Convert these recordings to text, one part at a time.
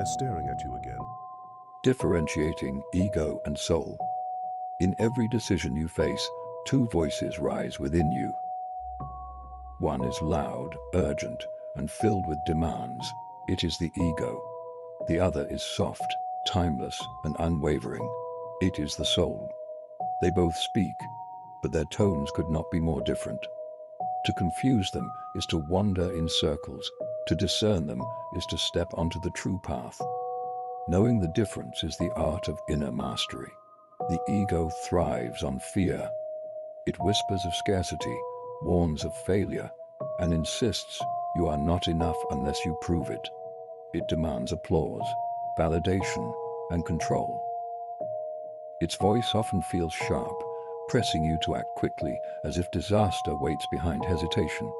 They're staring at you again. Differentiating ego and soul. In every decision you face, two voices rise within you. One is loud, urgent, and filled with demands. It is the ego. The other is soft, timeless, and unwavering. It is the soul. They both speak, but their tones could not be more different. To confuse them is to wander in circles. To discern them is to step onto the true path. Knowing the difference is the art of inner mastery. The ego thrives on fear. It whispers of scarcity, warns of failure, and insists you are not enough unless you prove it. It demands applause, validation, and control. Its voice often feels sharp, pressing you to act quickly as if disaster waits behind hesitation.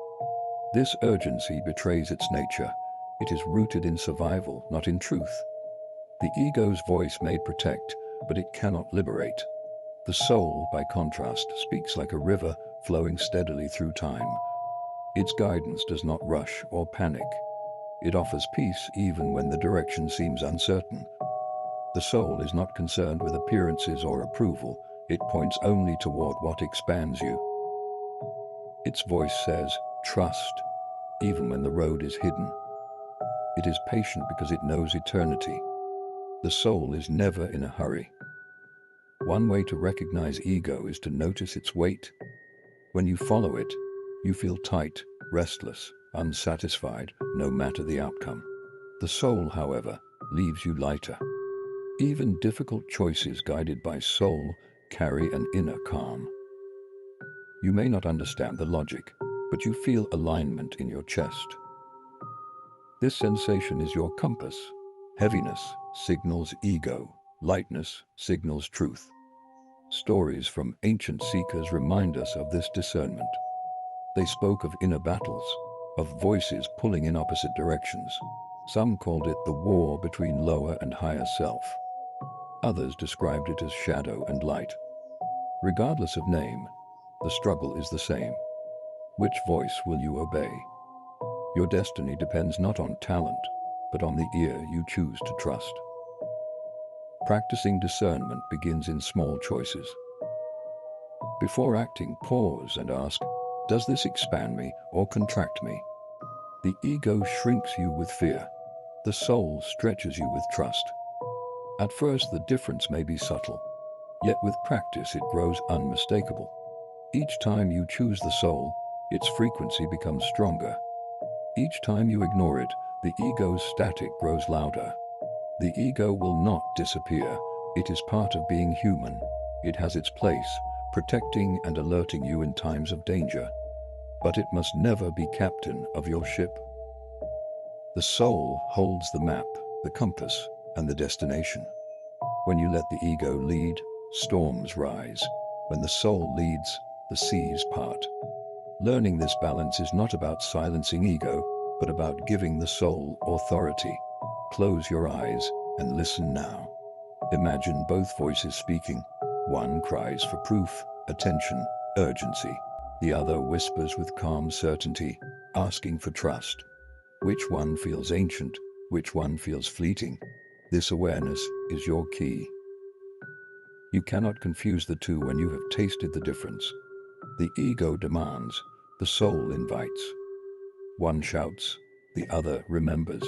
This urgency betrays its nature. It is rooted in survival, not in truth. The ego's voice may protect, but it cannot liberate. The soul, by contrast, speaks like a river flowing steadily through time. Its guidance does not rush or panic. It offers peace even when the direction seems uncertain. The soul is not concerned with appearances or approval. It points only toward what expands you. Its voice says, trust, even when the road is hidden. It is patient because it knows eternity. The soul is never in a hurry. One way to recognize ego is to notice its weight. When you follow it, you feel tight, restless, unsatisfied, no matter the outcome. The soul, however, leaves you lighter. Even difficult choices guided by soul carry an inner calm. You may not understand the logic, but you feel alignment in your chest. This sensation is your compass. Heaviness signals ego, lightness signals truth. Stories from ancient seekers remind us of this discernment. They spoke of inner battles, of voices pulling in opposite directions. Some called it the war between lower and higher self. Others described it as shadow and light. Regardless of name, the struggle is the same. Which voice will you obey? Your destiny depends not on talent, but on the ear you choose to trust. Practicing discernment begins in small choices. Before acting, pause and ask, does this expand me or contract me? The ego shrinks you with fear. The soul stretches you with trust. At first, the difference may be subtle, yet with practice it grows unmistakable. Each time you choose the soul, its frequency becomes stronger. Each time you ignore it, the ego's static grows louder. The ego will not disappear. It is part of being human. It has its place, protecting and alerting you in times of danger. But it must never be captain of your ship. The soul holds the map, the compass, and the destination. When you let the ego lead, storms rise. When the soul leads, the seas part. Learning this balance is not about silencing ego, but about giving the soul authority. Close your eyes and listen now. Imagine both voices speaking. One cries for proof, attention, urgency. The other whispers with calm certainty, asking for trust. Which one feels ancient? Which one feels fleeting? This awareness is your key. You cannot confuse the two when you have tasted the difference. The ego demands, the soul invites. One shouts, the other remembers.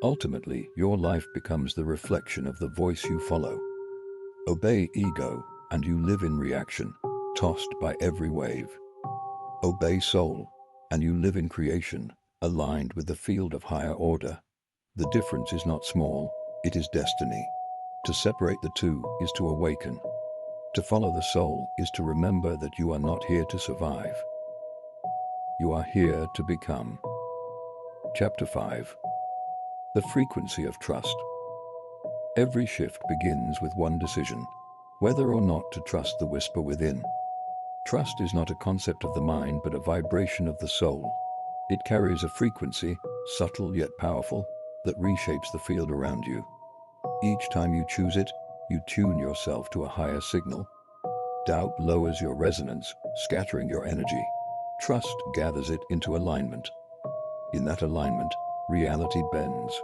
Ultimately, your life becomes the reflection of the voice you follow. Obey ego, and you live in reaction, tossed by every wave. Obey soul, and you live in creation, aligned with the field of higher order. The difference is not small, it is destiny. To separate the two is to awaken. To follow the soul is to remember that you are not here to survive. You are here to become. Chapter 5. The frequency of trust. Every shift begins with one decision, whether or not to trust the whisper within. Trust is not a concept of the mind, but a vibration of the soul. It carries a frequency, subtle yet powerful, that reshapes the field around you. Each time you choose it, you tune yourself to a higher signal. Doubt lowers your resonance, scattering your energy. Trust gathers it into alignment. In that alignment, reality bends.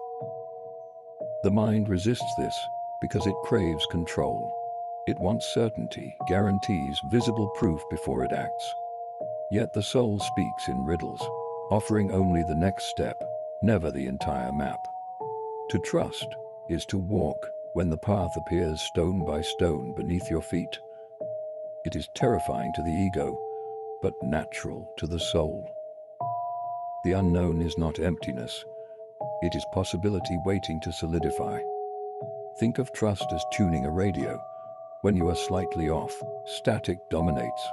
The mind resists this because it craves control. It wants certainty, guarantees, visible proof before it acts. Yet the soul speaks in riddles, offering only the next step, never the entire map. To trust is to walk when the path appears stone by stone beneath your feet. It is terrifying to the ego, but natural to the soul. The unknown is not emptiness. It is possibility waiting to solidify. Think of trust as tuning a radio. When you are slightly off, static dominates.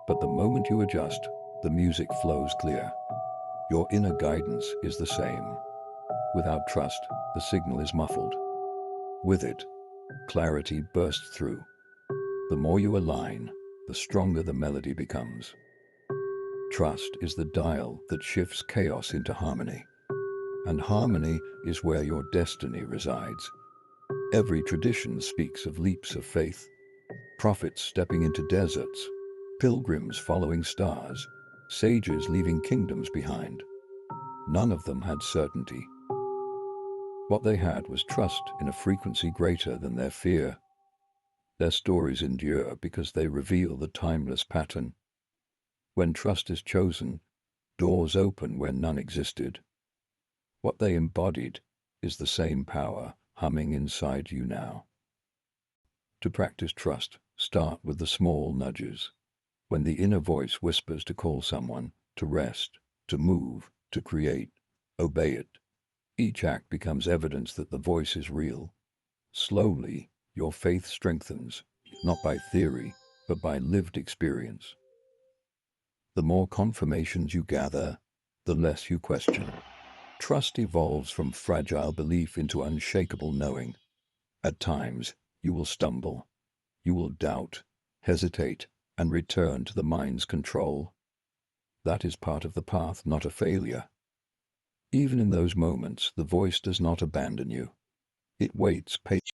But the moment you adjust, the music flows clear. Your inner guidance is the same. Without trust, the signal is muffled. With it, clarity bursts through. The more you align, the stronger the melody becomes. Trust is the dial that shifts chaos into harmony. And harmony is where your destiny resides. Every tradition speaks of leaps of faith, prophets stepping into deserts, pilgrims following stars, sages leaving kingdoms behind. None of them had certainty. What they had was trust in a frequency greater than their fear. Their stories endure because they reveal the timeless pattern. When trust is chosen, doors open where none existed. What they embodied is the same power humming inside you now. To practice trust, start with the small nudges. When the inner voice whispers to call someone, to rest, to move, to create, obey it. Each act becomes evidence that the voice is real. Slowly, your faith strengthens, not by theory, but by lived experience. The more confirmations you gather, the less you question. Trust evolves from fragile belief into unshakable knowing. At times, you will stumble. You will doubt, hesitate, and return to the mind's control. That is part of the path, not a failure. Even in those moments, the voice does not abandon you. It waits patiently.